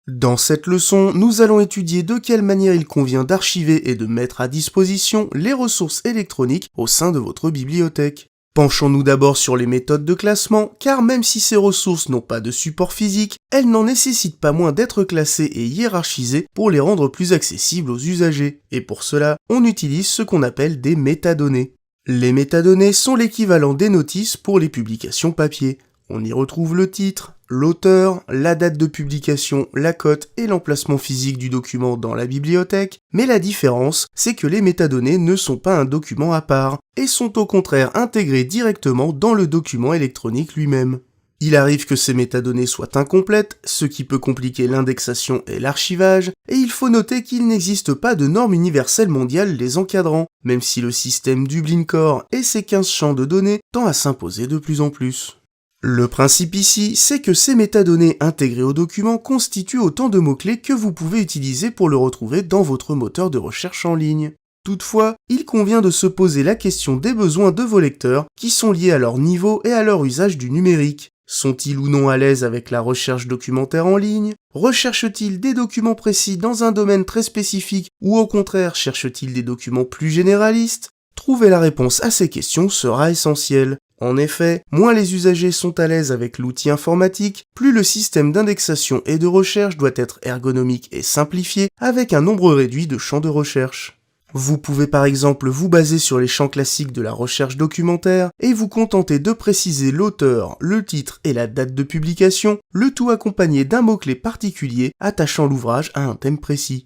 Dans cette leçon, nous allons étudier de quelle manière il convient d'archiver et de mettre à disposition les ressources électroniques au sein de votre bibliothèque. Penchons-nous d'abord sur les méthodes de classement, car même si ces ressources n'ont pas de support physique, elles n'en nécessitent pas moins d'être classées et hiérarchisées pour les rendre plus accessibles aux usagers. Et pour cela, on utilise ce qu'on appelle des métadonnées. Les métadonnées sont l'équivalent des notices pour les publications papier. On y retrouve le titre, l'auteur, la date de publication, la cote et l'emplacement physique du document dans la bibliothèque, mais la différence, c'est que les métadonnées ne sont pas un document à part, et sont au contraire intégrées directement dans le document électronique lui-même. Il arrive que ces métadonnées soient incomplètes, ce qui peut compliquer l'indexation et l'archivage, et il faut noter qu'il n'existe pas de norme universelle mondiale les encadrant, même si le système Dublin Core et ses 15 champs de données tend à s'imposer de plus en plus. Le principe ici, c'est que ces métadonnées intégrées au document constituent autant de mots-clés que vous pouvez utiliser pour le retrouver dans votre moteur de recherche en ligne. Toutefois, il convient de se poser la question des besoins de vos lecteurs qui sont liés à leur niveau et à leur usage du numérique. Sont-ils ou non à l'aise avec la recherche documentaire en ligne? Recherchent-ils des documents précis dans un domaine très spécifique ou au contraire cherchent-ils des documents plus généralistes? Trouver la réponse à ces questions sera essentiel. En effet, moins les usagers sont à l'aise avec l'outil informatique, plus le système d'indexation et de recherche doit être ergonomique et simplifié avec un nombre réduit de champs de recherche. Vous pouvez par exemple vous baser sur les champs classiques de la recherche documentaire et vous contenter de préciser l'auteur, le titre et la date de publication, le tout accompagné d'un mot-clé particulier attachant l'ouvrage à un thème précis.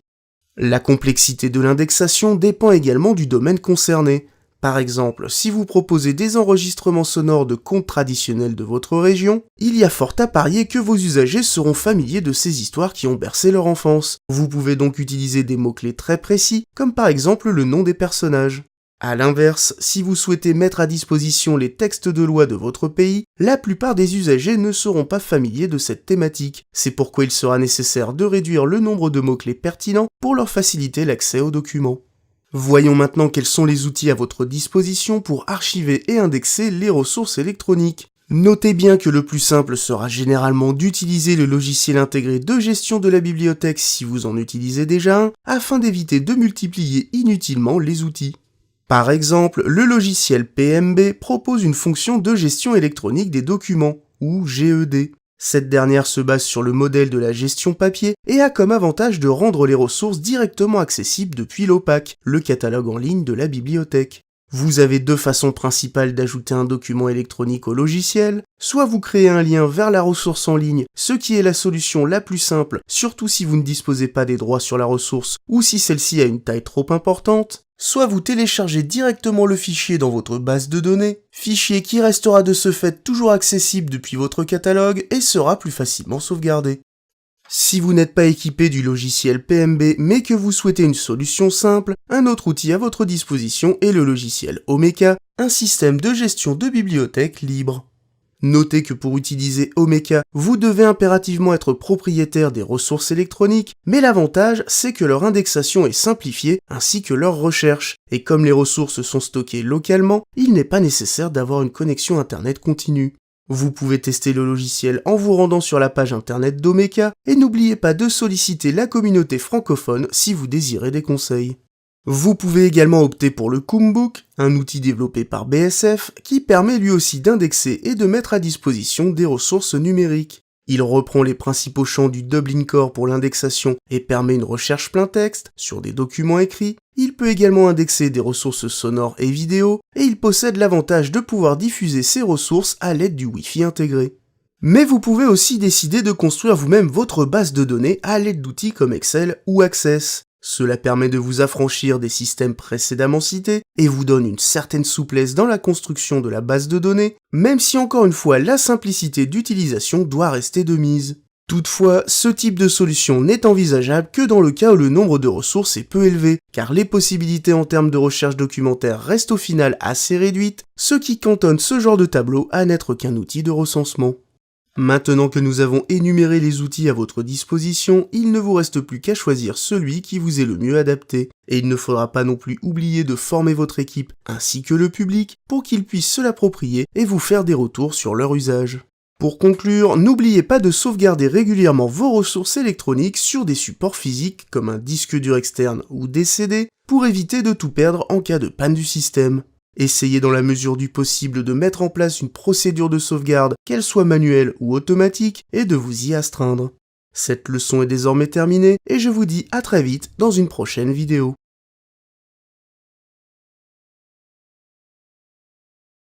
La complexité de l'indexation dépend également du domaine concerné. Par exemple, si vous proposez des enregistrements sonores de contes traditionnels de votre région, il y a fort à parier que vos usagers seront familiers de ces histoires qui ont bercé leur enfance. Vous pouvez donc utiliser des mots-clés très précis, comme par exemple le nom des personnages. A l'inverse, si vous souhaitez mettre à disposition les textes de loi de votre pays, la plupart des usagers ne seront pas familiers de cette thématique. C'est pourquoi il sera nécessaire de réduire le nombre de mots-clés pertinents pour leur faciliter l'accès aux documents. Voyons maintenant quels sont les outils à votre disposition pour archiver et indexer les ressources électroniques. Notez bien que le plus simple sera généralement d'utiliser le logiciel intégré de gestion de la bibliothèque si vous en utilisez déjà un, afin d'éviter de multiplier inutilement les outils. Par exemple, le logiciel PMB propose une fonction de gestion électronique des documents, ou GED. Cette dernière se base sur le modèle de la gestion papier et a comme avantage de rendre les ressources directement accessibles depuis l'OPAC, le catalogue en ligne de la bibliothèque. Vous avez deux façons principales d'ajouter un document électronique au logiciel, soit vous créez un lien vers la ressource en ligne, ce qui est la solution la plus simple, surtout si vous ne disposez pas des droits sur la ressource ou si celle-ci a une taille trop importante, soit vous téléchargez directement le fichier dans votre base de données, fichier qui restera de ce fait toujours accessible depuis votre catalogue et sera plus facilement sauvegardé. Si vous n'êtes pas équipé du logiciel PMB mais que vous souhaitez une solution simple, un autre outil à votre disposition est le logiciel Omeka, un système de gestion de bibliothèque libre. Notez que pour utiliser Omeka, vous devez impérativement être propriétaire des ressources électroniques, mais l'avantage, c'est que leur indexation est simplifiée ainsi que leur recherche. Et comme les ressources sont stockées localement, il n'est pas nécessaire d'avoir une connexion internet continue. Vous pouvez tester le logiciel en vous rendant sur la page internet d'Omeka et n'oubliez pas de solliciter la communauté francophone si vous désirez des conseils. Vous pouvez également opter pour le Coombook, un outil développé par BSF qui permet lui aussi d'indexer et de mettre à disposition des ressources numériques. Il reprend les principaux champs du Dublin Core pour l'indexation et permet une recherche plein texte sur des documents écrits. Il peut également indexer des ressources sonores et vidéo et il possède l'avantage de pouvoir diffuser ces ressources à l'aide du Wi-Fi intégré. Mais vous pouvez aussi décider de construire vous-même votre base de données à l'aide d'outils comme Excel ou Access. Cela permet de vous affranchir des systèmes précédemment cités et vous donne une certaine souplesse dans la construction de la base de données, même si encore une fois la simplicité d'utilisation doit rester de mise. Toutefois, ce type de solution n'est envisageable que dans le cas où le nombre de ressources est peu élevé, car les possibilités en termes de recherche documentaire restent au final assez réduites, ce qui cantonne ce genre de tableau à n'être qu'un outil de recensement. Maintenant que nous avons énuméré les outils à votre disposition, il ne vous reste plus qu'à choisir celui qui vous est le mieux adapté. Et il ne faudra pas non plus oublier de former votre équipe ainsi que le public pour qu'ils puissent se l'approprier et vous faire des retours sur leur usage. Pour conclure, n'oubliez pas de sauvegarder régulièrement vos ressources électroniques sur des supports physiques comme un disque dur externe ou des CD pour éviter de tout perdre en cas de panne du système. Essayez dans la mesure du possible de mettre en place une procédure de sauvegarde, qu'elle soit manuelle ou automatique, et de vous y astreindre. Cette leçon est désormais terminée et je vous dis à très vite dans une prochaine vidéo.